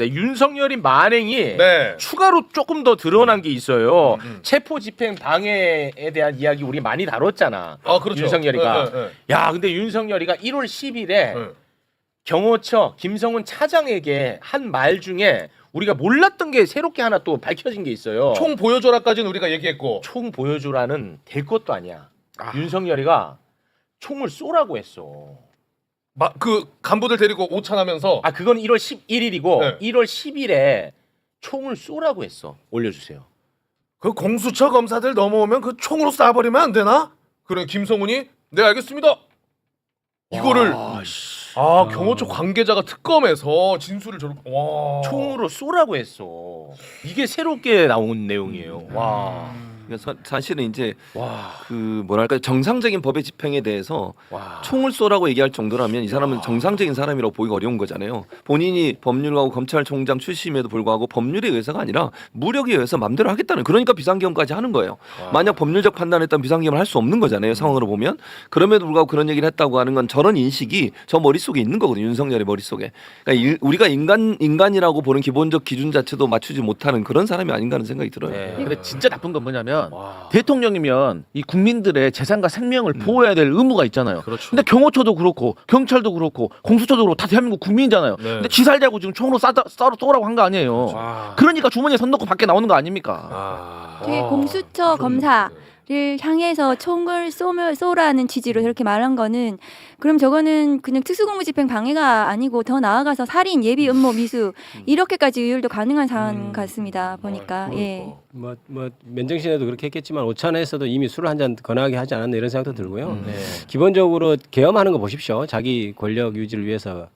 네, 윤석열이 만행이 네. 추가로 조금 더 드러난 게 있어요. 체포집행 방해에 대한 이야기 우리 많이 다뤘잖아. 아, 그렇죠. 윤석열이가. 네. 야, 근데 윤석열이가 1월 10일에 네. 경호처 김성훈 차장에게 한 말 중에 우리가 몰랐던 게 새롭게 하나 또 밝혀진 게 있어요. 총 보여줘라까지는 우리가 얘기했고. 총 보여주라는 될 것도 아니야. 윤석열이가 총을 쏘라고 했어. 그 간부들 데리고 오찬하면서 아, 그건 1월 11일이고 네. 1월 10일에 총을 쏘라고 했어. 올려주세요. 그 공수처 검사들 넘어오면 그 총으로 쏴버리면 안 되나? 그래 김성훈이 네 알겠습니다. 이거를 경호처 관계자가 특검에서 진술을 저렇게 와 총으로 쏘라고 했어. 이게 새롭게 나온 내용이에요. 와. 그래서 사실은 이제 와. 그 뭐랄까 정상적인 법의 집행에 대해서 와. 총을 쏘라고 얘기할 정도라면 이 사람은 정상적인 사람이라고 보기가 어려운 거잖아요. 본인이 법률가고 검찰총장 출신임에도 불구하고 법률에 의해서가 아니라 무력에 의해서 맘대로 하겠다는 그러니까 비상계엄까지 하는 거예요. 만약 법률적 판단했다면 비상계엄을 할 수 없는 거잖아요. 상황으로 보면. 그럼에도 불구하고 그런 얘기를 했다고 하는 건 저런 인식이 저 머릿속에 있는 거거든요. 윤석열의 머릿속에. 그러니까 우리가 인간이라고 보는 기본적 기준 자체도 맞추지 못하는 그런 사람이 아닌가 하는 생각이 들어요. 네. 근데 진짜 나쁜 건 뭐냐면 와. 대통령이면 이 국민들의 재산과 생명을 보호해야 될 의무가 있잖아요. 그렇죠. 근데 경호처도 그렇고 경찰도 그렇고 공수처도 그렇고 다 대한민국 국민이잖아요. 네. 근데 지 살자고 지금 총으로 쏘라고 한 거 아니에요. 와. 그러니까 주머니에 손 넣고 밖에 나오는 거 아닙니까? 아. 그 공수처 검사를 향해서 총을 쏘라는 취지로 저렇게 말한 거는 그럼 저거는 그냥 특수공무집행 방해가 아니고 더 나아가서 살인, 예비, 음모, 미수 이렇게까지 의율도 가능한 사안 같습니다. 보니까 예. 뭐 맨정신에도 그렇게 했겠지만 오찬에서도 이미 술을 한 잔 거나하게 하지 않았나 이런 생각도 들고요. 네. 기본적으로 계엄하는 거 보십시오. 자기 권력 유지를 위해서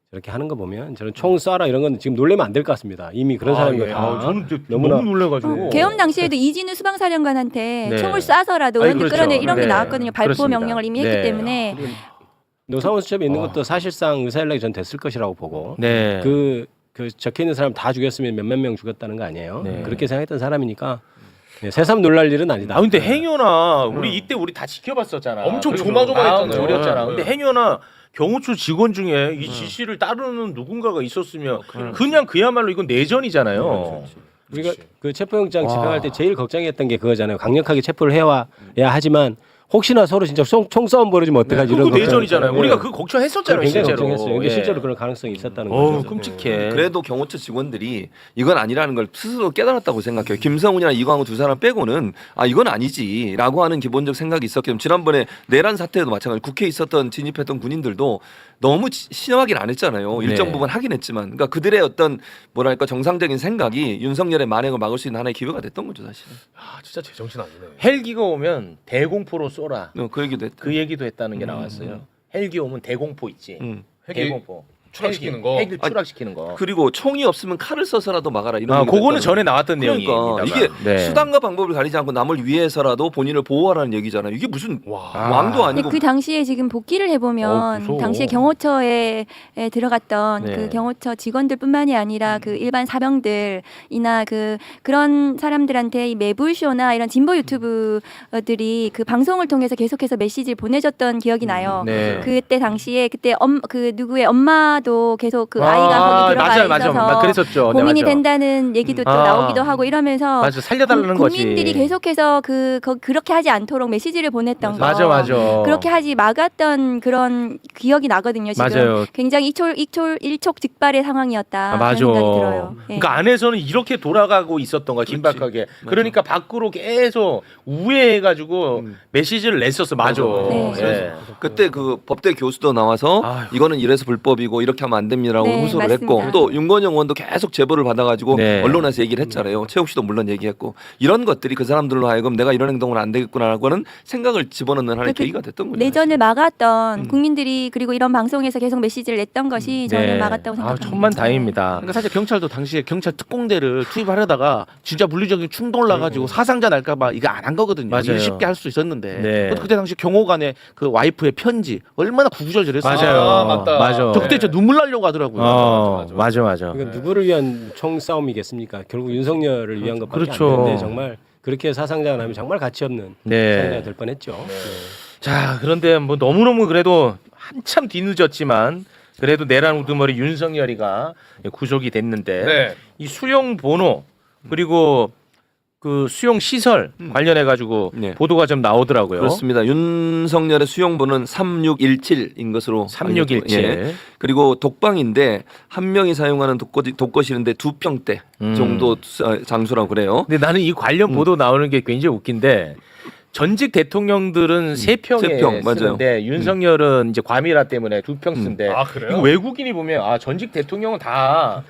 저렇게 하는 거 보면 저는 총 쏴라 이런 건 지금 놀래면 안 될 것 같습니다. 이미 그런 사람이 저는 너무나 너무 놀래가지고. 계엄 당시에도 이진우 수방사령관한테 네. 총을 쏴서라도 아니, 원래 그렇죠. 끌어내 이런 게 네. 나왔거든요. 발포 그렇습니다. 명령을 이미 네. 했기 때문에 노사원 수첩에 있는 것도 사실상 의사연락이 전 됐을 것이라고 보고 네. 그 적혀 있는 사람 다 죽였으면 몇몇 명 죽였다는 거 아니에요. 네. 그렇게 생각했던 사람이니까 새삼 놀랄 일은 아니다. 아 근데 행여나 우리 이때 우리 다 지켜봤었잖아. 엄청 그리고 조마조마했잖아요. 졸였잖아. 네. 근데 행여나 경호처 직원 중에 이 지시를 따르는 누군가가 있었으면 그냥 그야말로 이건 내전이잖아요. 우리가 그 체포영장 집행할 때 제일 걱정했던 게 그거잖아요. 강력하게 체포를 해와야 하지만 혹시나 서로 진짜 총싸움 벌어지면 어떡하지 이런 그거 내전이잖아요. 걱정. 우리가 예. 그 걱정했었잖아요, 굉장히 실제로. 걱정했어요. 근데 예. 실제로 그런 가능성이 있었다는 어우, 거죠. 끔찍해. 그래도 경호처 직원들이 이건 아니라는 걸 스스로 깨달았다고 생각해요. 김성훈이나 이광우 두 사람 빼고는 아 이건 아니지라고 하는 기본적 생각이 있었기 때문에 지난번에 내란 사태에도 마찬가지 국회에 있었던 진입했던 군인들도 너무 신용하긴 안 했잖아요. 일정 네. 부분 하긴 했지만 그러니까 그들의 어떤 뭐랄까 정상적인 생각이 윤석열의 만행을 막을 수 있는 하나의 기회가 됐던 거죠 사실은. 아 진짜 제정신 아니네. 헬기가 오면 대공포로 쏘라. 그 얘기도 했. 그 얘기도 했다는 게 나왔어요. 헬기 오면 대공포 있지. 헬기 대공포. 추락시키는 거. 헬기 추락시키는 거. 그리고 총이 없으면 칼을 써서라도 막아라 이런. 아, 얘기도 그거는 했다는 전에 나왔던 그러니까 내용입니다. 이게 네. 수단과 방법을 가리지 않고 남을 위해서라도 본인을 보호하라는 얘기잖아요. 이게 무슨 왕도 아니고 그 당시에 지금 복귀를 해보면 무서워. 당시에 경호처에 들어갔던 네. 그 경호처 직원들뿐만이 아니라 그 일반 사병들이나 그런 사람들한테 이 매불쇼나 이런 진보 유튜브들이 그 방송을 통해서 계속해서 메시지를 보내줬던 기억이 나요. 네. 그때 당시에 그때 그 누구의 엄마도 계속 그 아이가 거기 들어가 맞아. 있어서 그랬었죠. 네, 고민이 맞아. 된다는 얘기도 또 나오기도 하고 이러면서 맞아. 살려달라는 거지. 국민들이 계속해서 그렇게 하지 않도록 메시지를 보냈던 거. 맞아. 그렇게 하지 막았던 그런 기억이 나거든요. 지금 맞아요. 굉장히 일촉즉발의 상황이었다. 맞아. 그런 생각이 들어요. 예. 그러니까 안에서는 이렇게 돌아가고 있었던 거야, 긴박하게. 그러니까 밖으로 계속 우회해가지고 메시지를 냈었어. 맞아. 네. 예. 그때 그 법대 교수도 나와서 아휴. 이거는 이래서 불법이고 이렇게 하면 안 됩니다라고 네, 호소를 맞습니다. 했고 또 윤건영 의원도 계속 제보를 받아가지고 네. 언론에서 얘기를 했잖아요. 최욱 씨도 물론 얘기했고 이런 것들이 그 사람들로 하여금 내가 이런 행동은 안 되겠구나라고 하는 생각을 집어넣는 하나의 그 계기가 됐던 거죠. 내전을 막았던 국민들이 그리고 이런 방송에서 계속 메시지를 냈던 것이 저는 막았다고 생각합니다. 천만다행입니다. 그러니까 사실 경찰도 당시에 경찰 특공대를 투입하려다가 진짜 물리적인 충동을 나가지고 사상자 날까봐 이거 안 한 거거든요. 맞아요. 일 쉽게 할 수 있었는데 네. 그때 당시 경호관의 그 와이프의 편지 얼마나 구구절절했어요. 맞아요. 맞다. 맞아. 저 그때 진짜 눈물 나려고 하더라고요. 맞아. 그러니까 누구를 위한 총싸움이겠습니까? 결국 윤석열을 위한 것밖에 그렇죠. 안 되는데 정말 그렇게 사상자가 나면 정말 가치 없는 네. 사상자가 될 뻔했죠. 자, 그런데 뭐 너무너무 그래도 한참 뒤늦었지만 그래도 내란 우두머리 윤석열이가 구속이 됐는데 네. 이 수용 번호 그리고 그 수용 시설 관련해 가지고 네. 보도가 좀 나오더라고요. 그렇습니다. 윤석열의 수용번호는 3617인 것으로 3617. 예. 그리고 독방인데 한 명이 사용하는 독거실인데 2평대 정도 장소라고 그래요. 근데 나는 이 관련 보도 나오는 게 굉장히 웃긴데 전직 대통령들은 3평에 세 평, 맞아요. 쓰는데 윤석열은 이제 과밀화 때문에 2평 쓴데 아, 그래요? 이거 외국인이 보면 아 전직 대통령은 다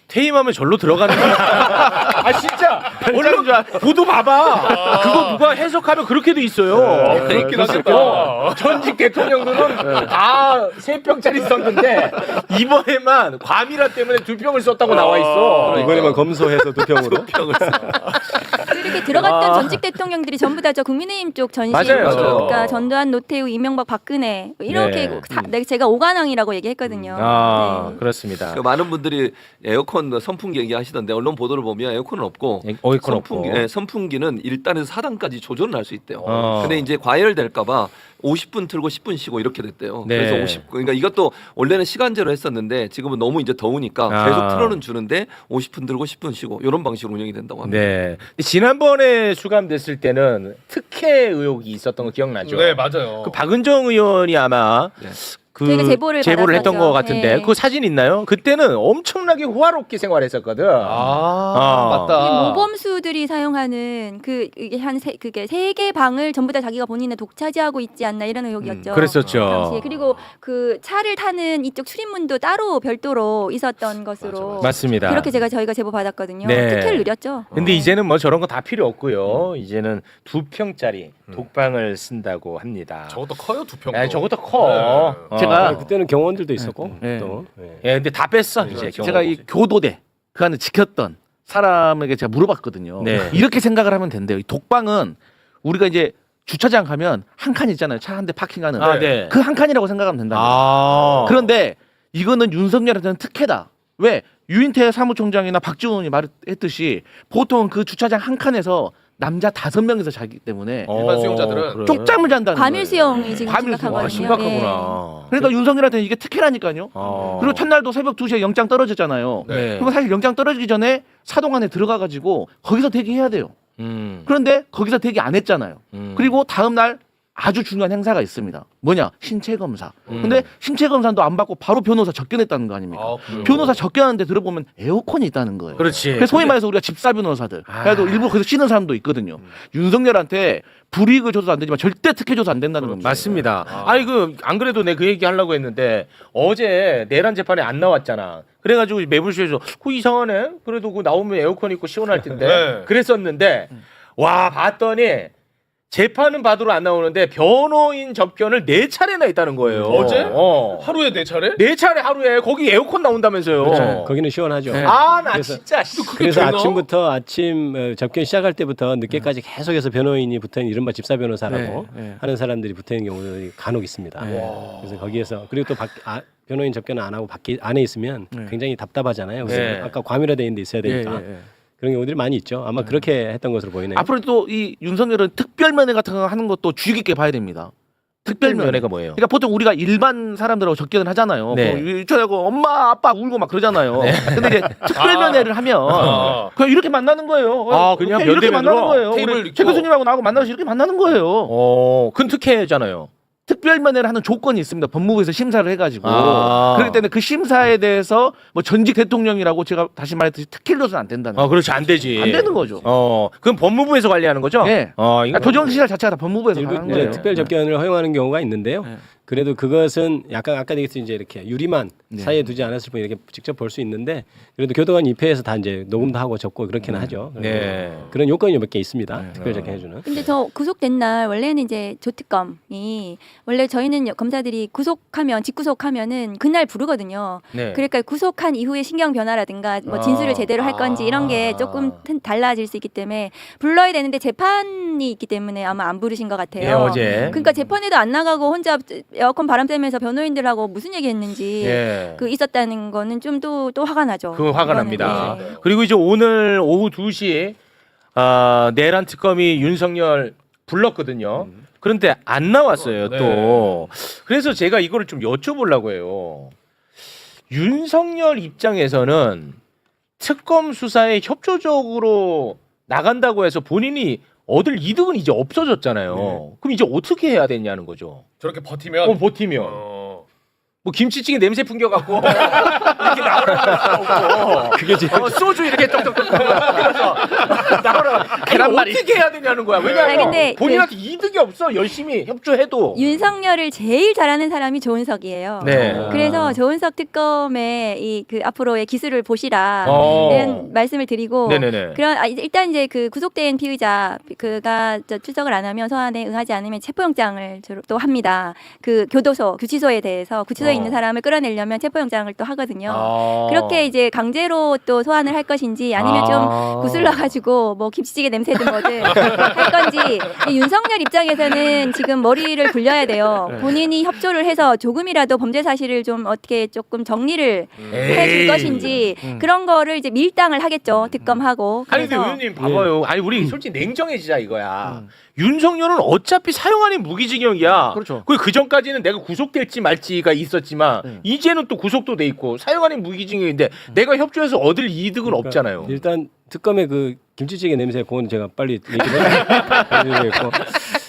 퇴임하면 절로 들어가는 거야. 아 진짜 얼른 보도 봐봐. 그거 누가 해석하면 그렇게 돼 있어요. 그렇긴 하겠다. 전직 대통령들은 다 3평짜리 썼는데 이번에만 과밀화 때문에 2평을 썼다고 나와 있어. 이번에만 검소해서 2평으로. 이렇게 들어갔던 전직 대통령들이 전부 다 저 국민의힘 쪽 전신. 맞아요. 그러니까 전두환, 노태우, 이명박, 박근혜 이렇게 네. 제가 오관왕이라고 얘기했거든요. 아 네. 그렇습니다. 많은 분들이 에어컨 선풍기 얘기하시던데 언론 보도를 보면 에어컨은 없고 에어컨 없고. 선풍기는 1단에서 4단까지 조절을 할 수 있대요. 어. 근데 이제 과열될까봐 50분 틀고 10분 쉬고 이렇게 됐대요. 네. 그래서 50. 그러니까 이것도 원래는 시간제로 했었는데 지금은 너무 이제 더우니까 아. 계속 틀어는 주는데 50분 들고 10분 쉬고 이런 방식으로 운영이 된다고 합니다. 네. 지난번에 수감됐을 때는 특혜 의혹이 있었던 거 기억나죠? 네, 맞아요. 그 박은정 의원이 아마 네. 그 저희가 제보를 했던 받았었죠. 것 같은데 네. 그 사진 있나요? 그때는 엄청나게 호화롭게 생활했었거든. 맞다. 이 모범수들이 사용하는 그 이게 그게 3개 방을 전부 다 자기가 본인의 독차지하고 있지 않나 이런 의혹이었죠. 그랬었죠. 당시에. 그리고 그 차를 타는 이쪽 출입문도 따로 별도로 있었던 것으로 맞습니다. 그렇게 저희가 제보 받았거든요. 네. 특혜를 누렸죠. 근데 이제는 뭐 저런 거 다 필요 없고요. 이제는 2평짜리 독방을 쓴다고 합니다. 저것도 커요, 2평. 아, 저것도 커. 네. 제가 그때는 경호원들도 있었고 네. 또. 예, 근데 다 뺐어 이제. 제가 이 교도대 그 안에 지켰던 사람에게 제가 물어봤거든요. 네. 이렇게 생각을 하면 된대요. 이 독방은 우리가 이제 주차장 가면 한 칸 있잖아요. 차 한 대 파킹하는. 아, 네. 그 한 칸이라고 생각하면 된다. 아. 그런데 이거는 윤석열한테는 특혜다. 왜? 유인태 사무총장이나 박지원 의원이 말했듯이 보통 그 주차장 한 칸에서 남자 5명이서 자기 때문에 일반 수용자들은 그래. 쪽잠을 잔다는 과밀 거예요. 수용이 지금 과밀 심각하거든요. 수용. 심각하구나. 그러니까 윤석열한테는 이게 특혜라니까요. 어. 그리고 첫날도 새벽 2시에 영장 떨어졌잖아요. 네. 그럼 사실 영장 떨어지기 전에 사동 안에 들어가가지고 거기서 대기해야 돼요. 그런데 거기서 대기 안 했잖아요. 그리고 다음 날 아주 중요한 행사가 있습니다. 뭐냐? 신체 검사. 근데 신체 검사도 안 받고 바로 변호사 접견했다는 거 아닙니까? 아, 그래요? 변호사 접견하는데 들어보면 에어컨이 있다는 거예요. 그렇지. 그래서 소위 말해서 우리가 집사 변호사들. 아. 그래도 일부러 거기서 쉬는 사람도 있거든요. 윤석열한테 불이익을 줘도 안 되지만 절대 특혜 줘도 안 된다는 겁니다. 맞습니다. 아니 그 안 그래도 내 그 얘기 하려고 했는데 어제 내란 재판에 안 나왔잖아. 그래가지고 매불쇼에서 그 이상하네. 그래도 그 나오면 에어컨 있고 시원할 텐데. 네. 그랬었는데 와 봤더니 재판은 받으러 안 나오는데 변호인 접견을 4차례나 했다는 거예요. 어제? 어. 하루에 4차례? 4차례 하루에 거기 에어컨 나온다면서요. 그렇죠. 거기는 시원하죠. 아 나 그래서- 진짜. 그래서 되나? 아침부터 접견 시작할 때부터 늦게까지 계속해서 변호인이 붙어있는 이른바 집사 변호사라고 네, 네. 하는 사람들이 붙어있는 경우들이 간혹 있습니다. 그래서 거기에서 그리고 또 변호인 접견을 안 하고 밖에 안에 있으면 굉장히 답답하잖아요. 그래서 네. 아까 과밀화되어 있는 데 있어야 되니까 그런 경우들이 많이 있죠. 아마 그렇게 했던 것으로 보이네요. 앞으로 또 이 윤석열은 특별면회 같은 거 하는 것도 주의 깊게 봐야 됩니다. 특별면회. 면회가 뭐예요? 그러니까 보통 우리가 일반 사람들하고 접견을 하잖아요. 네. 유치하고 엄마 아빠 울고 막 그러잖아요. 근데 이제 특별면회를 하면 그냥 이렇게 만나는 거예요. 아, 그냥 이렇게 면대면으로? 만나는 거예요. 테이블 우리 있고. 최 교수님하고 나하고 만나서 이렇게 만나는 거예요. 큰 특혜잖아요. 특별면회를 하는 조건이 있습니다. 법무부에서 심사를 해가지고 아. 그렇기 때문에 그 심사에 대해서 뭐 전직 대통령이라고 제가 다시 말했듯이 특혜를 줘서는 안 된다는 거예요. 그렇지 안 되지. 안 되는 거죠. 그럼 법무부에서 관리하는 거죠? 네. 이거 그러니까 조정시설 자체가 다 법무부에서 일부 하는 이제 거예요. 특별 접견을 허용하는 경우가 있는데요. 네. 그래도 그것은 약간 아까 얘기했듯이 이제 이렇게 유리만 네. 사이에 두지 않았을 뿐 이렇게 직접 볼 수 있는데 그래도 교도관 입회에서 다 이제 녹음도 하고 적고 그렇게는 하죠. 네. 그런 요건이 몇 개 있습니다. 특별 접견해주는. 근데 저 구속된 날 원래는 이제 조특검이 원래 저희는 검사들이 구속하면 직구속하면은 그날 부르거든요. 네. 그러니까 구속한 이후에 신경 변화라든가 뭐 진술을 제대로 할 건지 이런 게 조금 달라질 수 있기 때문에 불러야 되는데 재판이 있기 때문에 아마 안 부르신 것 같아요. 예, 어제. 그러니까 재판에도 안 나가고 혼자 에어컨 바람 쐬면서 변호인들하고 무슨 얘기했는지 예. 그 있었다는 거는 좀 또 화가 나죠. 그거 화가 그거는. 납니다. 네. 그리고 이제 오늘 오후 2시 내란 특검이 윤석열 불렀거든요. 그런데 안 나왔어요 네. 또. 그래서 제가 이거를 좀 여쭤보려고 해요. 윤석열 입장에서는 특검 수사에 협조적으로 나간다고 해서 본인이 얻을 이득은 이제 없어졌잖아요. 그럼 이제 어떻게 해야 되냐는 거죠. 저렇게 버티면 버티면. 뭐 김치찌개 냄새 풍겨갖고 이렇게 나오라고 그게 지금 소주 이렇게 떡떡떡 그래서 나오라 계란말이 어떻게 해야 되냐는 거야. 왜냐하면 아니, 근데 본인한테 이득이 없어. 열심히 협조해도. 윤석열을 제일 잘하는 사람이 조은석이에요. 네. 그래서 조은석 특검의 그 앞으로의 기술을 보시라 이런 말씀을 드리고 네네네. 일단 이제 그 구속된 피의자 그가 출석을 안 하면 소환에 응하지 않으면 체포영장을 또 합니다. 그 교도소 구치소에 대해서 구치소에 있는 사람을 끌어내려면 체포영장을 또 하거든요. 그렇게 이제 강제로 또 소환을 할 것인지 아니면 좀 구슬러 가지고 뭐 김치찌개 냄새든 뭐든 할 건지 윤석열 입장에서는 지금 머리를 굴려야 돼요. 본인이 협조를 해서 조금이라도 범죄 사실을 좀 어떻게 조금 정리를 해줄 것인지 그런 거를 이제 밀당을 하겠죠. 특검하고. 아니 근데 그래서 의원님 봐봐요. 아니 우리 솔직히 냉정해지자 이거야. 윤석열은 어차피 사형하는 무기징역이야. 그렇죠. 그 전까지는 내가 구속될지 말지가 있었지만 이제는 또 구속도 돼 있고 사형하는 무기징역인데 내가 협조해서 얻을 이득은 없잖아요. 일단 특검의 그 김치찌개 냄새 그건 제가 빨리 얘기를 했고.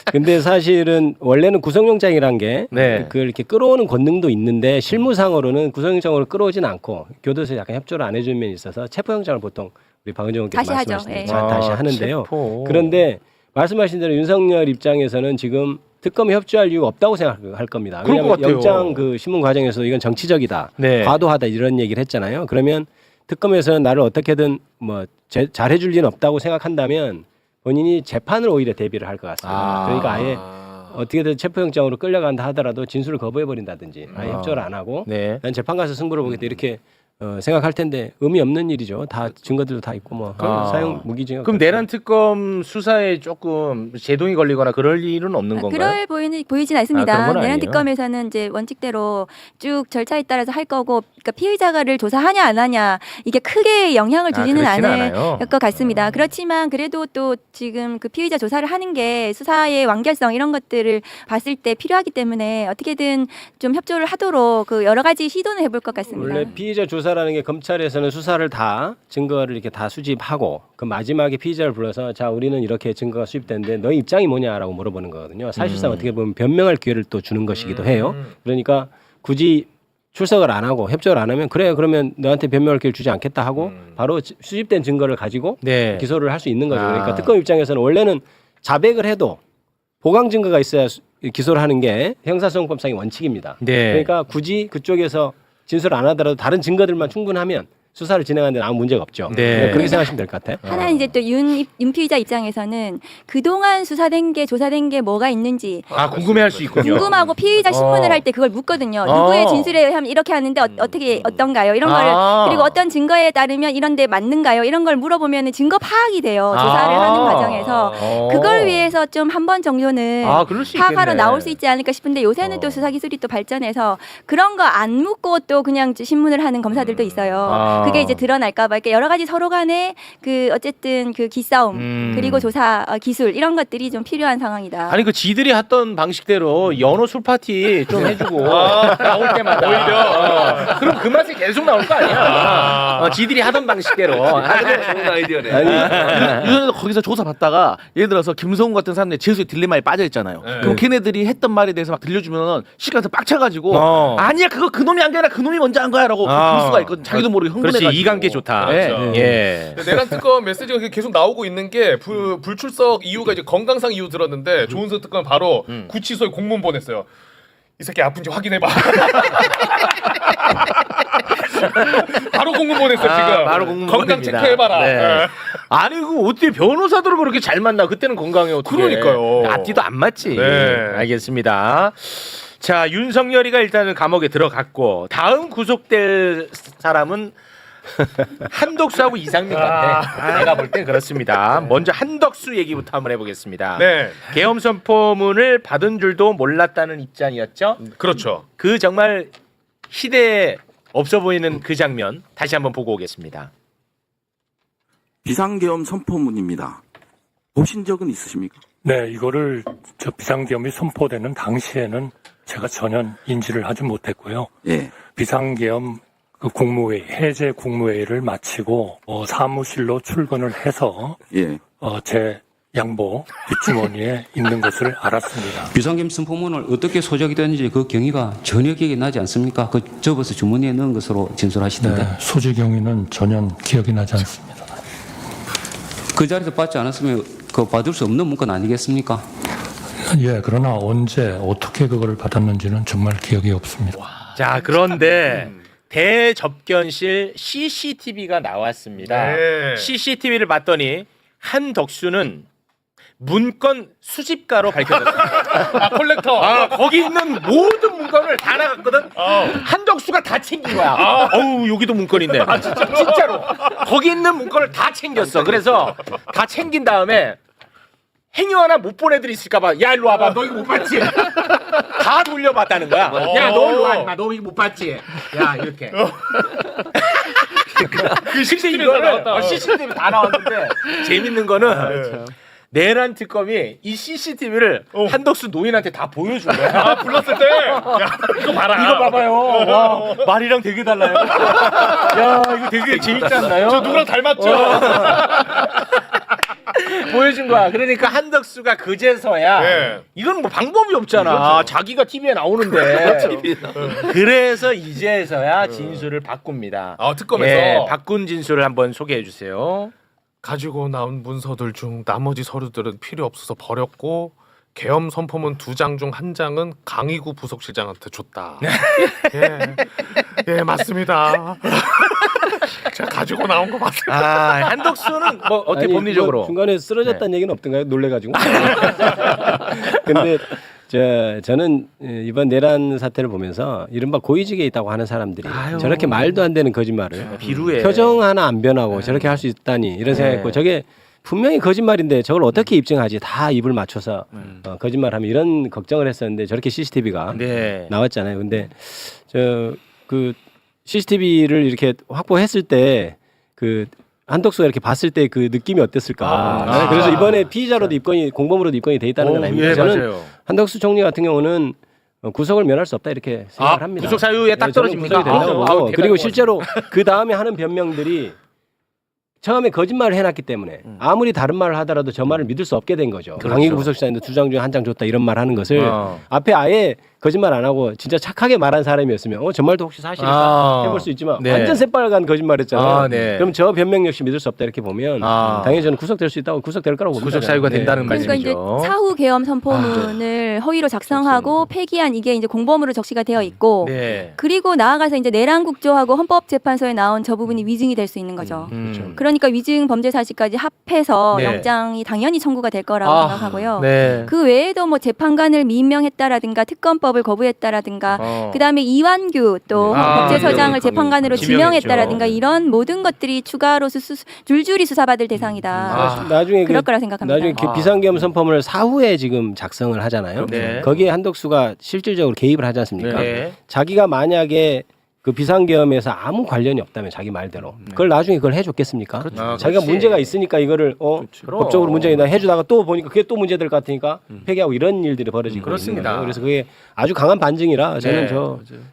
근데 사실은 원래는 구속영장이란 게 네. 그걸 이렇게 끌어오는 권능도 있는데 실무상으로는 구속영장으로 끌어오진 않고 교도소에 약간 협조를 안 해주는 면이 있어서 체포영장을 보통 우리 박은정 의원께서 다시 하죠. 말씀하신 예. 대로 다시 하는데요. 체포. 그런데 말씀하신 대로 윤석열 입장에서는 지금 특검에 협조할 이유가 없다고 생각할 겁니다. 그럴 것 왜냐하면 같아요. 영장 그 신문 과정에서 이건 정치적이다, 네. 과도하다 이런 얘기를 했잖아요. 그러면 특검에서는 나를 어떻게든 뭐 잘해줄 리는 없다고 생각한다면 본인이 재판을 오히려 대비를 할 것 같습니다. 그러니까 아예 어떻게든 체포영장으로 끌려간다 하더라도 진술을 거부해버린다든지 아예 협조를 안 하고 네. 난 재판 가서 승부를 보겠다 이렇게 생각할 텐데 의미 없는 일이죠. 다 증거들도 다 있고 뭐 사형 무기징역. 그럼 내란 특검 수사에 조금 제동이 걸리거나 그럴 일은 없는 건가요? 보이진 아, 않습니다. 그런 건 내란 아니에요? 특검에서는 이제 원칙대로 쭉 절차에 따라서 할 거고, 그러니까 피의자를 조사하냐 안 하냐 이게 크게 영향을 주지는 그렇진 않을 않아요. 것 같습니다. 그렇지만 그래도 또 지금 그 피의자 조사를 하는 게 수사의 완결성 이런 것들을 봤을 때 필요하기 때문에 어떻게든 좀 협조를 하도록 그 여러 가지 시도는 해볼 것 같습니다. 원래 피의자 조사라는 게 검찰에서는 수사를 다 증거를 이렇게 다 수집하고 그 마지막에 피의자를 불러서 자 우리는 이렇게 증거가 수집됐는데 너희 입장이 뭐냐라고 물어보는 거거든요. 사실상 어떻게 보면 변명할 기회를 또 주는 것이기도 해요. 그러니까 굳이 출석을 안 하고 협조를 안 하면 그래 그러면 너한테 변명할 기회를 주지 않겠다 하고 바로 수집된 증거를 가지고 네. 기소를 할 수 있는 거죠. 아. 그러니까 특검 입장에서는 원래는 자백을 해도 보강 증거가 있어야 기소를 하는 게 형사소송법상의 원칙입니다. 네. 그러니까 굳이 그쪽에서 진술을 안 하더라도 다른 증거들만 충분하면 수사를 진행하는 데는 아무 문제가 없죠. 네. 그렇게 생각하시면 될 것 같아요. 하나 이제 또 윤 피의자 입장에서는 그동안 수사된 게 조사된 게 뭐가 있는지 궁금해할 수 있군요. 궁금하고 피의자 신문을 할 때 그걸 묻거든요. 누구의 진술에 의하면 이렇게 하는데 어떻게 어떤가요? 이런 거를 그리고 어떤 증거에 따르면 이런데 맞는가요? 이런 걸 물어보면 증거 파악이 돼요. 조사를 하는 과정에서 그걸 위해서 좀 한 번 정도는 그럴 수 파악하러 있겠네. 나올 수 있지 않을까 싶은데 요새는 또 수사 기술이 또 발전해서 그런 거 안 묻고 또 그냥 신문을 하는 검사들도 있어요. 그게 이제 드러날까봐 이렇게 여러 가지 서로 간에 그 어쨌든 그 기싸움 그리고 조사 기술 이런 것들이 좀 필요한 상황이다. 아니 그 지들이 하던 방식대로 연어 술 파티 좀 해주고 나올 때마다 오히려 그럼 그 맛이 계속 나올 거 아니야. 지들이 하던 방식대로. 좋은 아이디어네. 윤석열도 거기서 조사 받다가 예를 들어서 김성훈 같은 사람들이 재수의 딜레마에 빠져 있잖아요. 그럼 걔네들이 했던 말에 대해서 막 들려주면 시간에서 빡쳐가지고 아니야 그거 그놈이 한 게 아니라 그놈이 먼저 한 거야라고 그럴 수가 있거든. 자기도 모르게 흥분해가지고. 그렇지 이관계 좋다. 네. 그렇죠. 예. 내란 특검 메시지가 계속 나오고 있는 게 불출석 이유가 이제 건강상 이유 들었는데 조은석 특검은 바로 구치소에 공문 보냈어요. 이 새끼 아픈지 확인해봐. 바로 공문 보냈어 지금. 바로 공문 건강 보냅니다. 체크해봐라. 네. 아니 그 어떻게 변호사들을 그렇게 잘 만나? 그때는 건강해 어떻게? 그러니까요. 앞뒤도 안 맞지. 네. 알겠습니다. 자 윤석열이가 일단은 감옥에 들어갔고 다음 구속될 사람은 한덕수하고 이상민 같아. 내가 볼 땐 그렇습니다. 먼저 한덕수 얘기부터 한번 해보겠습니다. 네, 계엄 선포문을 받은 줄도 몰랐다는 입장이었죠. 그렇죠. 그 정말 시대에 없어 보이는 그 장면 다시 한번 보고 오겠습니다. 비상계엄 선포문입니다. 보신 적은 있으십니까? 네, 이거를 저 비상계엄이 선포되는 당시에는 제가 전혀 인지를 하지 못했고요. 예. 비상계엄 그 국무회의, 해제 국무회의를 마치고 사무실로 출근을 해서 예. 제 양복 뒷주머니에 있는 것을 알았습니다. 비상겸성 포문을 어떻게 소작이 됐는지 그 경위가 전혀 기억이 나지 않습니까? 그 접어서 주머니에 넣은 것으로 진술하시던데. 소지 경위는 전혀 기억이 나지 않습니다. 그 자리에서 받지 않았으면 그 받을 수 없는 문건 아니겠습니까? 예, 그러나 언제 어떻게 그걸 받았는지는 정말 기억이 없습니다. 자, 그런데 대접견실 CCTV가 나왔습니다. 네. CCTV를 봤더니 한덕수는 문건 수집가로 밝혀졌습니다. 콜렉터. 거기 있는 모든 문건을 다 나갔거든. 한덕수가 다 챙긴 거야. 어우, 여기도 문건 있네. 진짜로. 거기 있는 문건을 다 챙겼어. 그래서 다 챙긴 다음에 행여 하나 못 본 애들이 있을까봐, 야, 일로 와봐. 너 이거 못 봤지? 다 돌려봤다는 거야. 야, 너 일로 와, 임마. 너 이거 못 봤지? 야, 이렇게. 그 CCTV 다 나왔다. CCTV 다 나왔는데 재밌는 거는 내란 특검이 이 CCTV를 한덕수 노인한테 다 보여준 거야. 아, 불렀을 때. 야, 이거 봐라. 이거 봐봐요. 와, 말이랑 되게 달라요. 야, 이거 되게 재밌지 않나요? 저 누구랑 닮았죠? 보여준 거야. 그러니까 한덕수가 그제서야 네. 이건 뭐 방법이 없잖아. 자기가 TV에 나오는데. 그래서 이제서야 진술을 바꿉니다. 아, 특검에서. 예, 바꾼 진술을 한번 소개해 주세요. 가지고 나온 문서들 중 나머지 서류들은 필요 없어서 버렸고 계엄 선포문 2장 중 1장은 강희구 부속실장한테 줬다. 예, 맞습니다. 제가 가지고 나온 거 맞습니다. 한덕수는 뭐 어떻게 아니, 법리적으로 뭐 중간에 쓰러졌다는 얘기는 없던가요? 놀래가지고. 근데 저는 이번 내란 사태를 보면서 이른바 고위직에 있다고 하는 사람들이 저렇게 말도 안 되는 거짓말을 비루해. 표정 하나 안 변하고 저렇게 할 수 있다니 이런 생각했고 저게 분명히 거짓말인데 저걸 어떻게 입증하지? 다 입을 맞춰서 거짓말하면 이런 걱정을 했었는데 저렇게 CCTV가 네. 나왔잖아요. 근데 그 CCTV를 이렇게 확보했을 때 그 한덕수가 이렇게 봤을 때 그 느낌이 어땠을까? 그래서 이번에 피의자로도 입건이 공범으로도 입건이 돼 있다는 건 아닙니까? 예, 저는 맞아요. 한덕수 총리 같은 경우는 구속을 면할 수 없다 이렇게 생각을 합니다. 구속 사유에 딱 네, 저는 떨어집니까? 구속이 된다고 보고 대단한 그리고 것 실제로 그 다음에 하는 변명들이 처음에 거짓말을 해놨기 때문에 아무리 다른 말을 하더라도 저 말을 믿을 수 없게 된 거죠. 그렇죠. 강희구 부속실장인데 2장 중에 1장 줬다 이런 말 하는 것을 앞에 아예 거짓말 안 하고 진짜 착하게 말한 사람이었으면 저 말도 혹시 사실일까 해볼 수 있지만 네. 완전 새빨간 거짓말했잖아요. 네. 그럼 저 변명 역시 믿을 수 없다 이렇게 보면 당연히 저는 구속될 수 있다고 구속될 거라고 봅니다. 구속 사유가 네. 된다는 그러니까 이제 말씀이죠. 사후 계엄 선포문을 허위로 작성하고 폐기한 이게 이제 공범으로 적시가 되어 있고 네. 그리고 나아가서 이제 내란 국조하고 헌법재판소에 나온 저 부분이 위증이 될 수 있는 거죠. 그러니까 위증 범죄 사실까지 합해서 네. 영장이 당연히 청구가 될 거라고 생각하고요. 네. 그 외에도 뭐 재판관을 미임명했다라든가 특검법을 거부했다라든가 그다음에 이완규 또 법제서장을 재판관으로 지명했죠. 지명했다라든가 이런 모든 것들이 추가로 줄줄이 수사받을 대상이다. 나중에 그럴 거라 생각합니다. 나중에 비상계엄 선포문을 사후에 지금 작성을 하잖아요. 네. 거기에 한덕수가 실질적으로 개입을 하지 않습니까? 네. 자기가 만약에 그 비상계엄에서 아무 관련이 없다면 자기 말대로 그걸 나중에 그걸 해줬겠습니까? 자기가 그렇지. 문제가 있으니까 이거를 법적으로 문제가 있나 해주다가 또 보니까 그게 또 문제될 것 같으니까 폐기하고 이런 일들이 벌어지고 그렇습니다. 있는 거예요. 그래서 그게 아주 강한 반증이라 저는 네.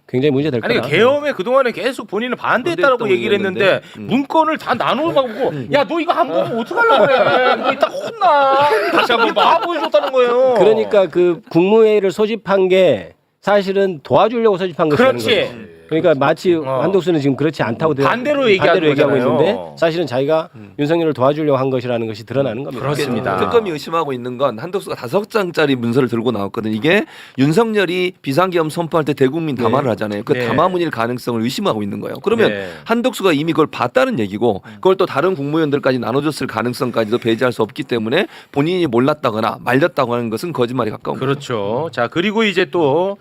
굉장히 문제될 아니 거다. 계엄에 그동안에 계속 본인은 반대했다라고 반대했다고 얘기를 했는데 문건을 다 나눠가고 야 너 이거 안 보고 어떡하려고 그래 너 이따 혼나 다시 한번 다 보여줬다는 거예요. 그러니까 그 국무회의를 소집한 게 사실은 도와주려고 소집한 것이라는 그렇지. 거죠. 그러니까 마치 한덕수는 지금 그렇지 않다고 반대로 얘기하는 얘기하고 거잖아요. 있는데 사실은 자기가 윤석열을 도와주려고 한 것이라는 것이 드러나는 겁니다. 그렇습니다. 특검이 의심하고 있는 건 한덕수가 5장짜리 문서를 들고 나왔거든. 이게 윤석열이 비상계엄 선포할 때 대국민 담화를 하잖아요. 그 네. 담화문일 가능성을 의심하고 있는 거예요. 그러면 네. 한덕수가 이미 그걸 봤다는 얘기고 그걸 또 다른 국무위원들까지 나눠줬을 가능성까지도 배제할 수 없기 때문에 본인이 몰랐다거나 말렸다고 하는 것은 거짓말에 가까운 거죠. 그렇죠. 자 그리고 이제 또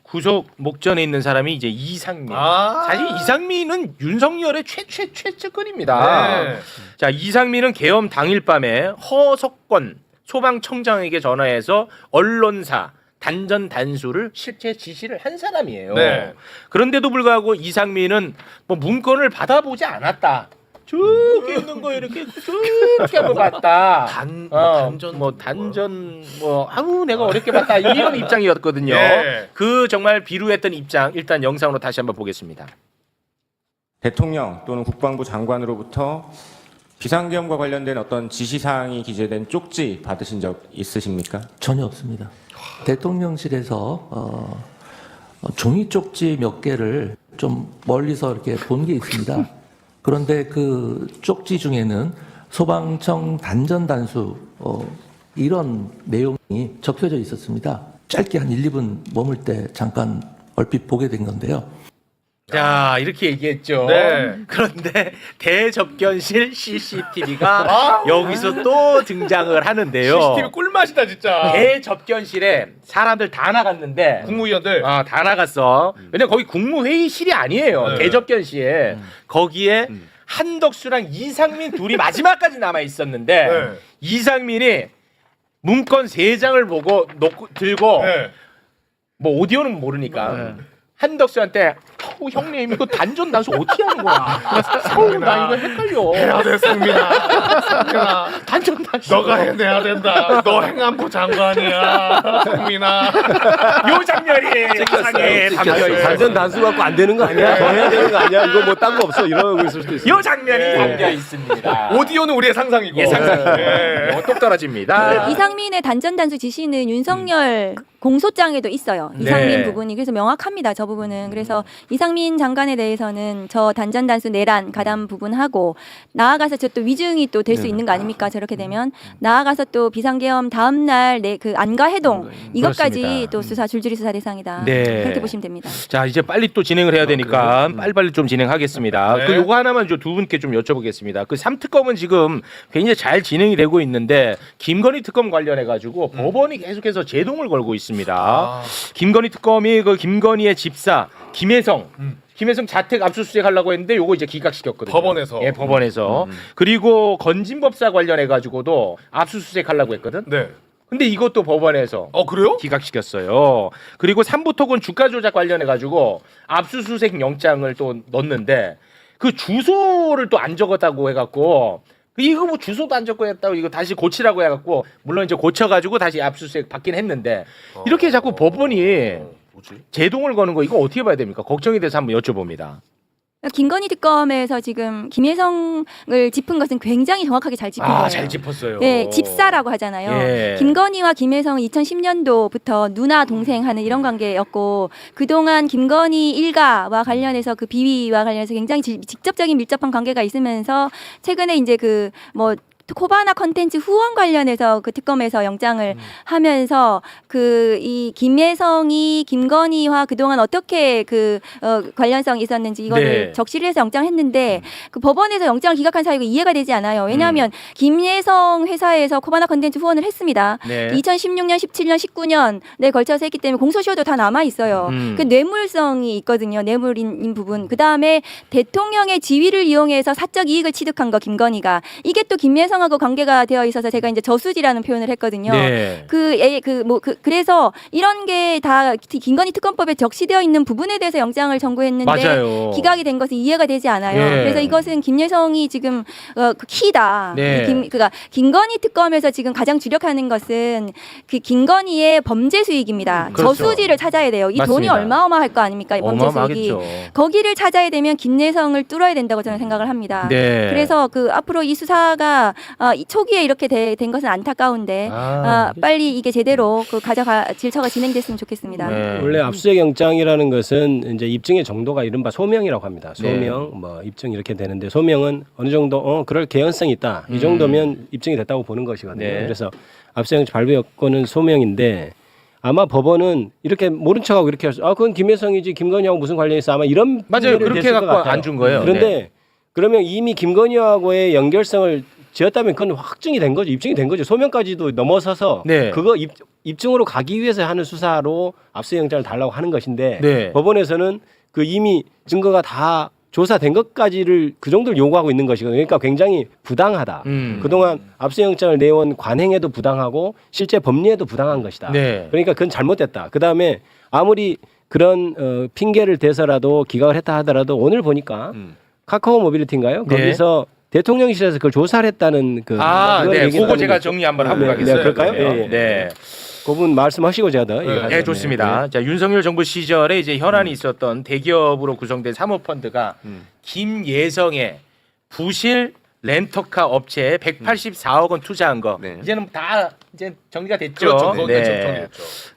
구속 목전에 있는 사람이 이제 이상민. 사실 이상민은 윤석열의 최측근입니다. 네. 자 이상민은 계엄 당일 밤에 허석권 소방청장에게 전화해서 언론사 단전 단수를 실제 지시를 한 사람이에요. 네. 그런데도 불구하고 이상민은 뭐 문건을 받아보지 않았다. 쭉 있는 거 이렇게 쭉 한번 봤다. 단전 아우 내가 어렵게 봤다 이런 입장이었거든요. 네. 그 정말 비루했던 입장 일단 영상으로 다시 한번 보겠습니다. 대통령 또는 국방부 장관으로부터 비상계엄과 관련된 어떤 지시사항이 기재된 쪽지 받으신 적 있으십니까? 전혀 없습니다. 대통령실에서 종이 쪽지 몇 개를 좀 멀리서 이렇게 본 게 있습니다. 그런데 그 쪽지 중에는 소방청 단전 단수 이런 내용이 적혀져 있었습니다. 짧게 한 1, 2분 머물 때 잠깐 얼핏 보게 된 건데요. 자, 이렇게 얘기했죠. 네. 그런데 대접견실 CCTV가 여기서 또 등장을 하는데요. CCTV 꿀맛이다 진짜. 대접견실에 사람들 다 나갔는데 국무위원들. 다 나갔어. 왜냐면 거기 국무회의실이 아니에요. 네. 대접견실. 거기에 한덕수랑 이상민 둘이 마지막까지 남아 있었는데 네. 이상민이 문건 3장을 보고 들고 네. 뭐 오디오는 모르니까 한덕수한테 형님 이거 단전 단수 어떻게 하는 거야? 나 이거 헷갈려. 해야 돼 상민아. 상민아. 단전 단수. 너가 해내야 된다. 너 행안부 장관이야. 상민아. 요 장면이 세상에 담겨 있어. 단전 단수 갖고 안 되는 거 아니야? 더 해야 되는 거 아니야? 이거 뭐 딴 거 없어 이러고 있을 수도 있어. 요 장면이 담겨 있습니다. 오디오는 우리의 상상이고. 예, 상상이고. 네. 똑 떨어집니다. 이상민의 단전 단수 지시는 윤석열 공소장에도 있어요. 이상민 네. 부분이 그래서 명확합니다. 저 부분은. 그래서 이상민 장관에 대해서는 저 단전 단수 내란 가담 부분하고 나아가서 저 또 위증이 또 될 수 있는 거 아닙니까? 저렇게 되면 나아가서 또 비상계엄 다음 날 그 안가 해동 이것까지 그렇습니다. 또 수사 줄줄이 수사 대상이다. 네. 그렇게 보시면 됩니다. 자, 이제 빨리 또 진행을 해야 되니까 빨리빨리 좀 진행하겠습니다. 네. 그 요거 하나만 두 분께 좀 여쭤보겠습니다. 그 3특검은 지금 굉장히 잘 진행이 되고 있는데 김건희 특검 관련해 가지고 법원이 계속해서 제동을 걸고 있습니다. 김건희 특검이 그 김건희의 집사 김혜성 자택 압수수색 하려고 했는데 요거 이제 기각시켰거든요. 법원에서. 예, 법원에서. 그리고 건진법사 관련해 가지고도 압수수색 하려고 했거든. 네. 근데 이것도 법원에서 그래요? 기각시켰어요. 그리고 삼부토건 주가 조작 관련해 가지고 압수수색 영장을 또 넣었는데 그 주소를 또 안 적었다고 해갖고 이거 뭐 주소도 안 적고 했다고 이거 다시 고치라고 해갖고 물론 이제 고쳐가지고 다시 압수수색 받긴 했는데 이렇게 자꾸 법원이 뭐지? 제동을 거는 거 이거 어떻게 봐야 됩니까? 걱정이 돼서 한번 여쭤봅니다. 김건희 특검에서 지금 김혜성을 짚은 것은 굉장히 정확하게 잘 짚은 거예요. 잘 짚었어요. 네, 집사라고 하잖아요. 예. 김건희와 김혜성은 2010년도부터 누나 동생 하는 이런 관계였고 그동안 김건희 일가와 관련해서 그 비위와 관련해서 굉장히 직접적인 밀접한 관계가 있으면서 최근에 이제 그 뭐 코바나 컨텐츠 후원 관련해서 그 특검에서 영장을 하면서 그 이 김혜성이 김건희와 그동안 어떻게 그 관련성이 있었는지 이거를 네. 적시를 해서 영장을 했는데 그 법원에서 영장을 기각한 사유가 이해가 되지 않아요. 왜냐하면 김혜성 회사에서 코바나 컨텐츠 후원을 했습니다. 네. 2016년, 17년, 19년에 걸쳐서 했기 때문에 공소시효도 다 남아 있어요. 그 뇌물성이 있거든요. 뇌물인 부분. 그 다음에 대통령의 지위를 이용해서 사적 이익을 취득한 거 김건희가 이게 또 김혜성하고 관계가 되어 있어서 제가 이제 저수지라는 표현을 했거든요. 네. 그래서 이런 게 다 김건희 특검법에 적시되어 있는 부분에 대해서 영장을 청구했는데 맞아요. 기각이 된 것은 이해가 되지 않아요. 예. 그래서 이것은 김여성이 지금 그 키다. 네. 그러니까 김건희 특검에서 지금 가장 주력하는 것은 그 김건희의 범죄 수익입니다. 그렇죠. 저수지를 찾아야 돼요. 이 돈이 맞습니다. 어마어마할 거 아닙니까? 이 범죄 수익이. 어마어마하겠죠. 거기를 찾아야 되면 김여성을 뚫어야 된다고 저는 생각을 합니다. 네. 그래서 그 앞으로 이 수사가 이 초기에 이렇게 된 것은 안타까운데 빨리 이게 제대로 그 질서가 진행됐으면 좋겠습니다. 네. 원래 압수수색 영장이라는 것은 이제 입증의 정도가 이른바 소명이라고 합니다. 소명, 뭐 입증 이렇게 되는데 소명은 어느 정도 그럴 개연성이 있다. 이 정도면 입증이 됐다고 보는 것이거든요. 네. 그래서 압수수색 발부 여건은 소명인데 아마 법원은 이렇게 모른 척하고 이렇게 해서 그건 김혜성이지 김건희하고 무슨 관련이 있어 아마 이런 맞아요. 분들이 그렇게 됐을 것 갖고 같아요. 안 준 거예요. 그런데 네. 그러면 이미 김건희하고의 연결성을 지었다면 그건 확증이 된 거죠. 입증이 된 거죠. 소명까지도 넘어서서 네. 그거 입증으로 가기 위해서 하는 수사로 압수영장을 달라고 하는 것인데 네. 법원에서는 그 이미 증거가 다 조사된 것까지를 그 정도를 요구하고 있는 것이거든요. 그러니까 굉장히 부당하다. 그동안 압수영장을 내온 관행에도 부당하고 실제 법리에도 부당한 것이다. 네. 그러니까 그건 잘못됐다. 그다음에 아무리 그런 핑계를 대서라도 기각을 했다 하더라도 오늘 보니까 카카오 모빌리티인가요? 네. 거기서 대통령실에서 그걸 조사를 했다는 그 네. 얘기를 그거 하는 제가 거죠. 정리 한번 하고 네, 가겠습니다. 네, 그럴까요? 그러면. 예, 예. 네. 그분 말씀하시고 제가 더 얘기하죠. 네, 좋습니다. 자, 윤석열 정부 시절에 이제 현안이 있었던 대기업으로 구성된 사모펀드가 김예성의 부실 렌터카 업체에 184억 원 투자한 거 네. 이제는 다 이제 정리가 됐죠. 그렇죠. 그건 정리됐죠.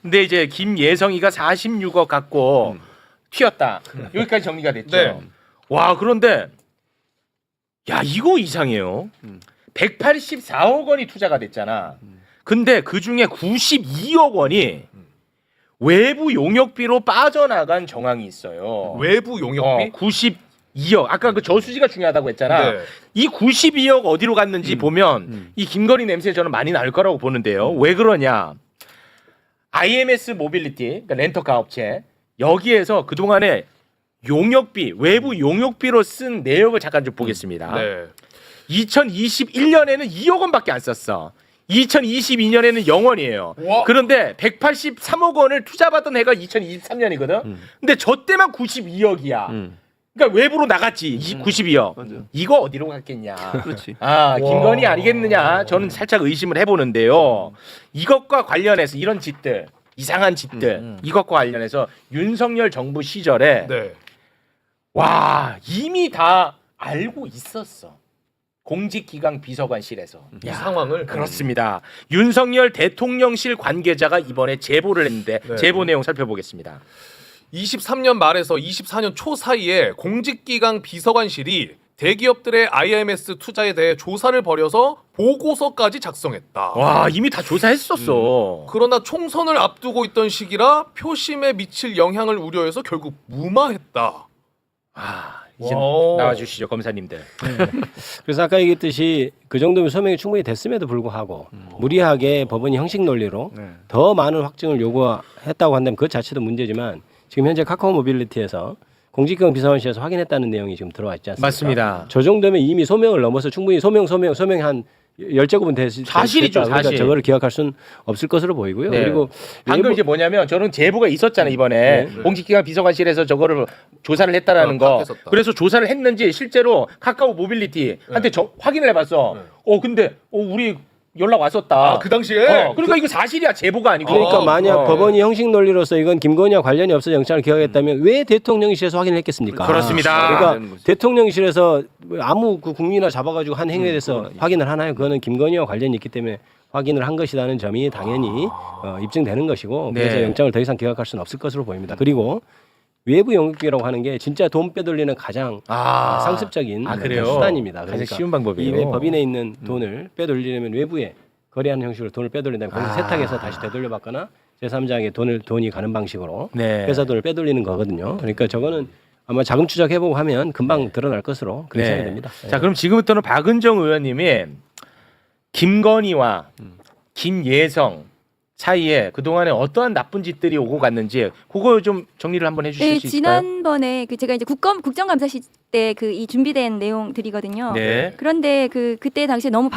근데 이제 김예성이가 46억 갖고 튀었다. 여기까지 정리가 됐죠. 네. 와, 그런데 야, 이거 이상해요. 184억 원이 투자가 됐잖아. 근데 그 중에 92억 원이 외부 용역비로 빠져나간 정황이 있어요. 외부 용역비? 92억. 아까 그 저수지가 중요하다고 했잖아. 네. 이 92억 어디로 갔는지 보면 이 김건희 냄새 저는 많이 날 거라고 보는데요. 왜 그러냐? IMS 모빌리티, 그러니까 렌터카 업체 여기에서 그 동안에 용역비, 외부 용역비로 쓴 내역을 잠깐 좀 보겠습니다. 네. 2021년에는 2억 원밖에 안 썼어. 2022년에는 0원이에요. 와. 그런데 183억 원을 투자받은 해가 2023년이거든. 근데 저 때만 92억이야. 그러니까 외부로 나갔지. 92억. 맞아요. 이거 어디로 갔겠냐. 그렇지. 아, 김건희 아니겠느냐. 저는 살짝 의심을 해보는데요. 이것과 관련해서 이런 짓들, 이상한 짓들, 이것과 관련해서 윤석열 정부 시절에 네. 와, 이미 다 알고 있었어. 공직기강 비서관실에서. 이 상황을 그렇습니다. 윤석열 대통령실 관계자가 이번에 제보를 했는데 네. 제보 내용 살펴보겠습니다. 23년 말에서 24년 초 사이에 공직기강 비서관실이 대기업들의 IMS 투자에 대해 조사를 벌여서 보고서까지 작성했다. 와, 이미 다 조사했었어. 그러나 총선을 앞두고 있던 시기라 표심에 미칠 영향을 우려해서 결국 무마했다. 아, 이제 와우. 나와주시죠, 검사님들. 그래서 아까 얘기했듯이 그 정도면 소명이 충분히 됐음에도 불구하고 무리하게 법원이 형식 논리로 더 많은 확증을 요구했다고 한다면 그 자체도 문제지만 지금 현재 카카오 모빌리티에서 공직기강 비서관실에서 확인했다는 내용이 지금 들어와 있지 않습니까? 맞습니다. 저 정도면 이미 소명을 넘어서 충분히 소명 한 10제곱은 사실이죠, 그러니까 사실. 저거를 기억할 수는 없을 것으로 보이고요. 네. 그리고 방금 외부- 이제 뭐냐면 저는 제보가 있었잖아요, 이번에. 공직기강 비서관실에서 저거를 조사를 했다라는 거. 파악했었다. 그래서 조사를 했는지 실제로 카카오 모빌리티한테 확인을 해봤어. 근데 우리 연락 왔었다. 아, 그 당시에? 그러니까 이거 사실이야, 제보가 아니고. 그러니까 만약 법원이 형식 논리로서 이건 김건희와 관련이 없어 영장을 기각했다면 왜 대통령실에서 확인했겠습니까? 그렇습니다. 그러니까 대통령실에서 아무 그 국민이나 잡아가지고 한 행위에 대해서 확인을 하나요? 그거는 김건희와 관련이 있기 때문에 확인을 한 것이라는 점이 당연히 입증되는 것이고 네. 그래서 영장을 더 이상 기각할 수는 없을 것으로 보입니다. 그리고 외부 영역비라고 하는 게 진짜 돈 빼돌리는 가장 상습적인 그래요? 수단입니다. 가장 그러니까 쉬운 방법이에요. 이 법인에 있는 돈을 빼돌리려면 외부에 거래하는 형식으로 돈을 빼돌린다면 거기서 세탁해서 다시 되돌려받거나 제3자에게 돈이 가는 방식으로 네. 회사 돈을 빼돌리는 거거든요. 그러니까 저거는 아마 자금 추적해보고 하면 금방 드러날 것으로 그렇게 네. 생각이 됩니다. 자, 그럼 지금부터는 박은정 의원님이 김건희와 김예성 사이에 그동안에 어떠한 나쁜 짓들이 오고 갔는지 그거 좀 정리를 한번 해주실 네, 수 있을까요? 지난번에 제가 이제 국정감사실 때 이 준비된 내용들이거든요. 네. 그런데 그때 당시에 너무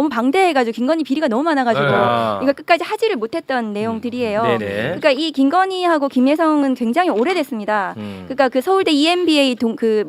방대해가지고 김건희 비리가 너무 많아가지고 아. 이거 끝까지 하지를 못했던 내용들이에요. 네네. 그러니까 이 김건희하고 김혜성은 굉장히 오래됐습니다. 그러니까 그 서울대 EMBA 그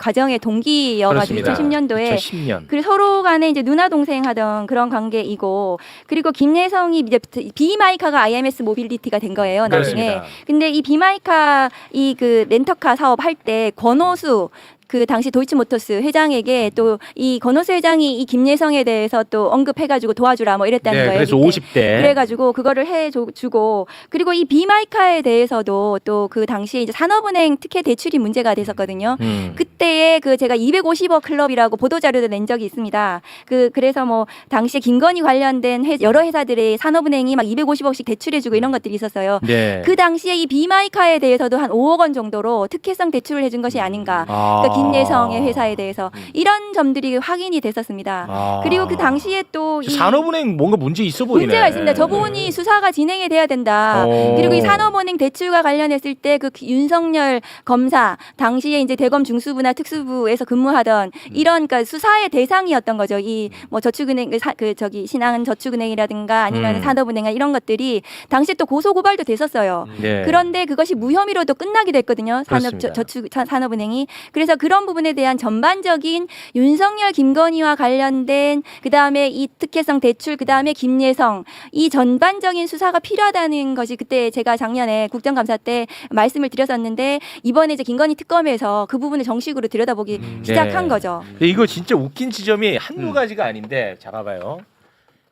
과정의 동기여가지고 그렇습니다. 2010년도에 2010년. 그리고 서로 간에 이제 누나 동생 하던 그런 관계이고 그리고 김혜성이 이제 비마이카가 IMS 모빌리티가 된 거예요, 나중에. 그렇습니다. 근데 이 비마이카 그 렌터카 사업 할 때 권오수 그 당시 도이치모터스 회장에게 또 이 권오수 회장이 이 김예성에 대해서 또 언급해가지고 도와주라 뭐 이랬다는 네, 거예요. 그래서 그때. 50대. 그래가지고 그거를 해주고 그리고 이 비마이카에 대해서도 또 그 당시에 이제 산업은행 특혜 대출이 문제가 됐었거든요. 그때에 그 제가 250억 클럽이라고 보도자료도 낸 적이 있습니다. 그래서 뭐 당시에 김건희 관련된 여러 회사들의 산업은행이 막 250억씩 대출해주고 이런 것들이 있었어요. 네. 그 당시에 이 비마이카에 대해서도 한 5억 원 정도로 특혜성 대출을 해준 것이 아닌가. 그러니까 김예성의 회사에 대해서 이런 점들이 확인이 됐었습니다. 그리고 그 당시에 또 이 산업은행 뭔가 문제 있어 보이네. 문제가 있습니다. 저 부분이 수사가 진행이 돼야 된다. 그리고 이 산업은행 대출과 관련했을 때 그 윤석열 검사 당시에 이제 대검 중수부나 특수부에서 근무하던 이런 그러니까 수사의 대상이었던 거죠. 이 뭐 저축은행 신한 저축은행이라든가 아니면 산업은행 이런 것들이 당시에 또 고소 고발도 됐었어요. 네. 그런데 그것이 무혐의로도 끝나기도 했거든요. 그렇습니다. 산업은행이. 그래서 그런 부분에 대한 전반적인 윤석열, 김건희와 관련된 그다음에 이 특혜성 대출, 그다음에 김예성 이 전반적인 수사가 필요하다는 것이 그때 제가 작년에 국정감사 때 말씀을 드렸었는데 이번에 이제 김건희 특검에서 그 부분을 정식으로 들여다보기 시작한 거죠. 이거 진짜 웃긴 지점이 한두 가지가 아닌데 잡아봐요.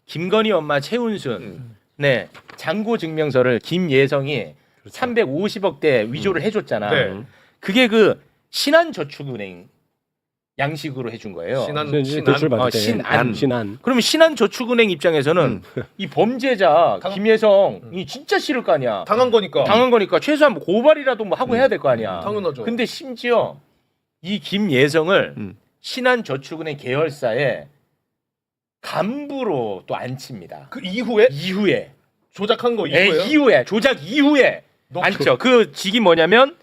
김건희 엄마 최은순 네 잔고 증명서를 김예성이 350억대 위조를 해줬잖아. 네. 그게 그 신한저축은행 양식으로 해준 거예요. 대출 받을 때 신한. 그러면 신한저축은행 입장에서는 이 범죄자 김예성이 진짜 싫을 거 아니야. 당한 거니까. 최소한 뭐 고발이라도 뭐 하고 해야 될 거 아니야. 당연하죠. 근데 심지어 이 김예성을 신한저축은행 계열사에 간부로 또 앉힙니다. 그 이후에 조작한 거 이후에요? 이후에 조작 이후에 앉혀. 그 직이 뭐냐면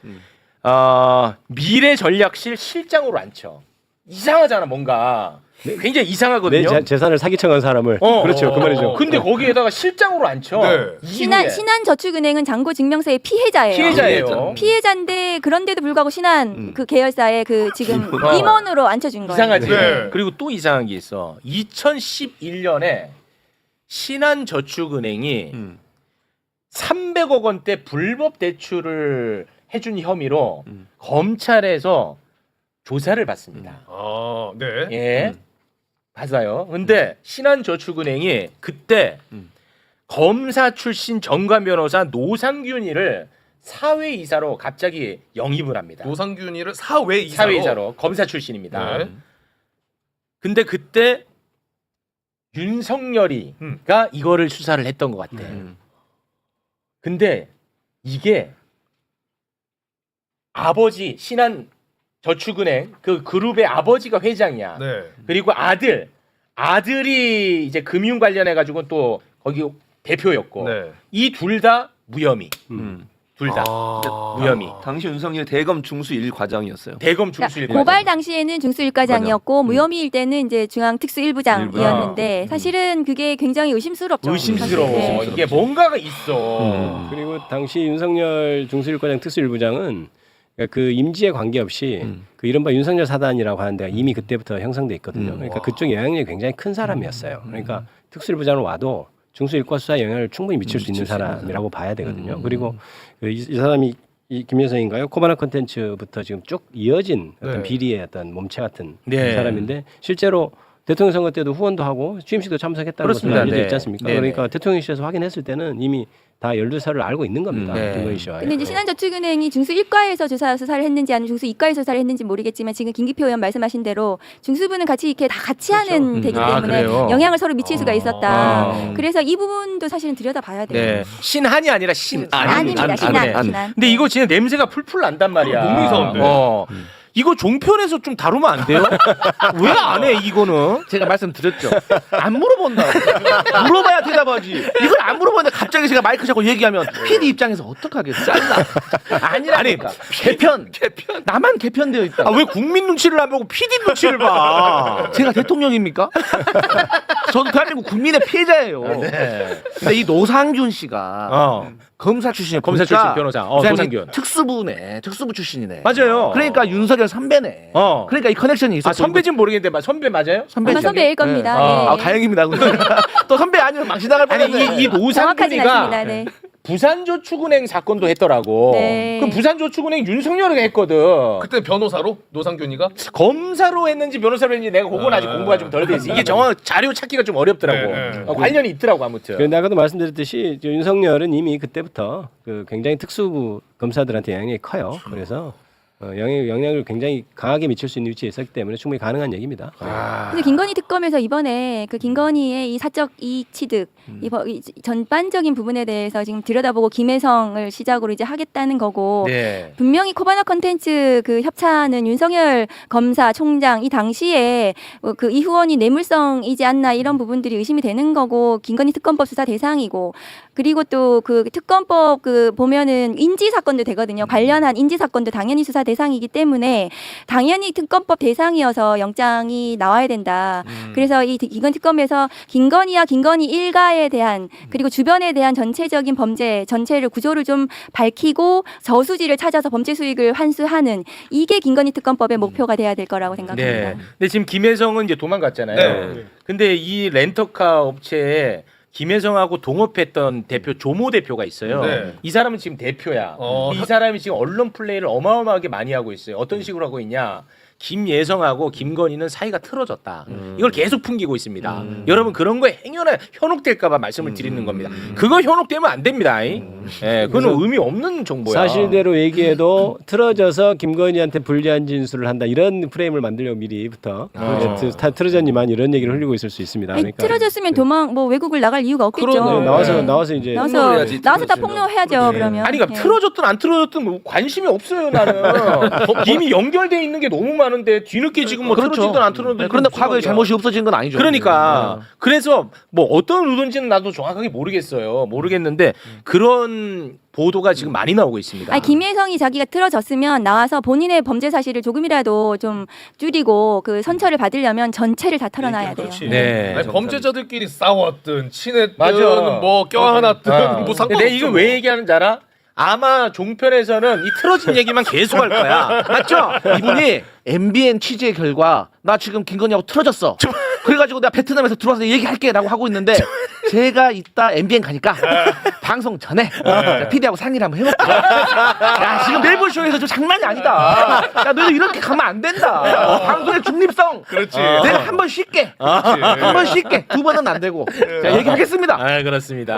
미래전략실 실장으로 앉혀. 이상하잖아 뭔가. 굉장히 이상하거든요. 내 재산을 사기쳐간 사람을. 그렇죠. 그 말이죠. 근데 거기에다가 실장으로 앉혀. 네. 신한저축은행은 잔고 증명서의 피해자예요. 피해자인데 그런데도 불구하고 신한 그 계열사에 그 지금 임원으로 앉혀준 거예요. 이상하지. 네. 그리고 또 이상한 게 있어. 2011년에 신한저축은행이 300억 원대 불법 대출을 해준 혐의로 검찰에서 조사를 받습니다. 아, 네. 예. 받아요. 근데 신한저축은행이 그때 검사 출신 정관 변호사 노상균이를 사회이사로 갑자기 영입을 합니다. 노상균이를 사회이사로. 사회이사로 검사 출신입니다. 네. 근데 그때 윤석열이가 이거를 수사를 했던 것 같아. 근데 이게 아버지 신한저축은행 그 그룹의 아버지가 회장이야. 네. 그리고 아들이 이제 금융 관련해 가지고 또 거기 대표였고 네. 이 둘 다 무혐의. 둘 다 무혐의. 당시 윤석열 대검 중수 1과장이었어요. 대검 중수 그러니까 1과장. 고발 당시에는 중수 1과장이었고 무혐의일 때는 이제 중앙 특수 1부장이었는데 사실은 그게 굉장히 의심스럽죠. 의심스러워. 사실. 네. 이게 뭔가가 있어. 그리고 당시 윤석열 중수일과장 특수일부장은 그 임지에 관계없이 그 이른바 윤석열 사단이라고 하는 데가 이미 그때부터 형성돼 있거든요. 그러니까 그쪽 영향력이 굉장히 큰 사람이었어요. 그러니까 특수일부장으로 와도 중수일과 수사에 영향을 충분히 미칠 수 있는 사람이라고 봐야 되거든요. 그리고 이 사람이 이 김여성인가요? 코바나 콘텐츠부터 지금 쭉 이어진 어떤 비리의 어떤 몸체 같은 사람인데 실제로 대통령 선거 때도 후원도 하고 취임식도 참석했다는 것으로 알려져 있지 않습니까? 그러니까 대통령실에서 확인했을 때는 이미 다 12사를 알고 있는 겁니다. 김건희 씨와. 근데 이제 신한저축은행이 중수 1과에서 수사를 했는지 아니면 중수 2과에서 수사를 했는지 모르겠지만 지금 김기표 의원 말씀하신 대로 중수부는 같이 이렇게 다 같이 하는 데기 때문에 영향을 서로 미칠 수가 있었다. 그래서 이 부분도 사실은 들여다봐야 돼요. 네. 신한이 아니라 신안입니다. 신한. 근데 이거 진짜 냄새가 풀풀 난단 말이야. 너무 이상한데. 이거 종편에서 좀 다루면 안 돼요? 왜 안 해 이거는? 제가 말씀드렸죠. 안 물어본다고. 물어봐야 대답하지. 이걸 안 물어보는데 갑자기 제가 마이크 잡고 얘기하면 PD 입장에서 어떡하겠어? 잘라. 아니라니까. 개편. 나만 개편되어 있다. 아, 왜 국민 눈치를 안 보고 PD 눈치를 봐? 제가 대통령입니까? 저도 대한민국 국민의 피해자예요. 근데 이 노상균 씨가 검사 출신이에요. 검사 출신 변호사. 노상균. 특수부 출신이네. 맞아요. 그러니까 윤석열 선배네. 그러니까 이 커넥션이 있어. 선배진 모르겠는데 선배 맞아요? 아마 선배일 겁니다. 아, 다행입니다. 또 선배 아니면 망신당할 뻔했네. 아니 이 정확하진 노상균이가 않습니다. 네. 부산저축은행 사건도 했더라고. 네. 그럼 부산저축은행 윤석열이가 했거든. 그때 변호사로 노상균이가 검사로 했는지 변호사로 했는지 내가 그건 아직 공부가 좀 덜 돼 있어. 이게 정확 자료 찾기가 좀 어렵더라고. 관련이 있더라고 아무튼. 그런데 아까도 말씀드렸듯이 윤석열은 이미 그때부터 그 굉장히 특수부 검사들한테 영향이 커요. 그래서 영향을 굉장히 강하게 미칠 수 있는 위치에 있었기 때문에 충분히 가능한 얘기입니다. 근데 김건희 특검에서 이번에 그 김건희의 이 사적 이익 취득 이 전반적인 부분에 대해서 지금 들여다보고 김혜성을 시작으로 이제 하겠다는 거고 분명히 코바나 콘텐츠 그 협찬은 윤석열 검사 총장 이 당시에 그 이 후원이 뇌물성이지 않나 이런 부분들이 의심이 되는 거고 김건희 특검법 수사 대상이고 그리고 또 그 특검법 그 보면은 인지 사건도 되거든요. 관련한 인지 사건도 당연히 수사 대상이기 때문에 당연히 특검법 대상이어서 영장이 나와야 된다. 그래서 이건 특검에서 김건희와 김건희 일가에 대한 그리고 주변에 대한 전체적인 범죄 전체를 구조를 좀 밝히고 저수지를 찾아서 범죄 수익을 환수하는 이게 김건희 특검법의 목표가 돼야 될 거라고 생각합니다. 네. 근데 지금 김혜성은 이제 도망갔잖아요. 네. 근데 이 렌터카 업체에 김혜성하고 동업했던 대표 조모 대표가 있어요. 네. 이 사람은 지금 대표야. 이 사람이 지금 언론 플레이를 어마어마하게 많이 하고 있어요. 어떤 식으로 하고 있냐? 김예성하고 김건희는 사이가 틀어졌다. 이걸 계속 풍기고 있습니다. 여러분 그런 거에 행여나 현혹될까봐 말씀을 드리는 겁니다. 그거 현혹되면 안 됩니다. 예, 그건 의미 없는 정보야. 사실대로 얘기해도 틀어져서 김건희한테 불리한 진술을 한다 이런 프레임을 만들려고 미리부터 다 틀어졌지만 이런 얘기를 흘리고 있을 수 있습니다. 아니, 그러니까 틀어졌으면 도망 외국을 나갈 이유가 없겠죠. 네, 나와서 이제 나와서 다 폭로해야죠. 그러면. 아니 그러니까 틀어졌든 안 틀어졌든 뭐 관심이 없어요 나는. 이미 연결돼 있는 게 너무 많은데 뒤늦게 지금 뭐 그렇죠. 틀어지든 안 틀어지든. 네, 그런데 과거에 잘못이 없어진 건 아니죠. 그러니까 그래서 뭐 어떤 의도인지는 나도 정확하게 모르겠는데 그런 보도가 지금 많이 나오고 있습니다. 아니, 김혜성이 자기가 틀어졌으면 나와서 본인의 범죄 사실을 조금이라도 좀 줄이고 그 선처를 받으려면 전체를 다 털어놔야 돼요. 네. 아니, 범죄자들끼리 싸웠든 친했든 맞아. 뭐 껴안았든 뭐 상관없죠. 근데 이거 왜 얘기하는지 알아? 아마 종편에서는 이 틀어진 얘기만 계속 할 거야. 맞죠? 이분이 MBN 취재 결과 나 지금 김건희하고 틀어졌어. 그래가지고 내가 베트남에서 들어와서 얘기할게라고 하고 있는데 제가 이따 MBN 가니까 방송 전에 PD하고 상의를 한번 해볼게. 야 지금 매불쇼에서 좀 장난이 아니다. 야 너희들 이렇게 가면 안 된다. 방송의 중립성. 그렇지. 내가 한 번 쉴게. 한 번 쉴게. 두 번은 안 되고. 자 얘기하겠습니다. 아 그렇습니다.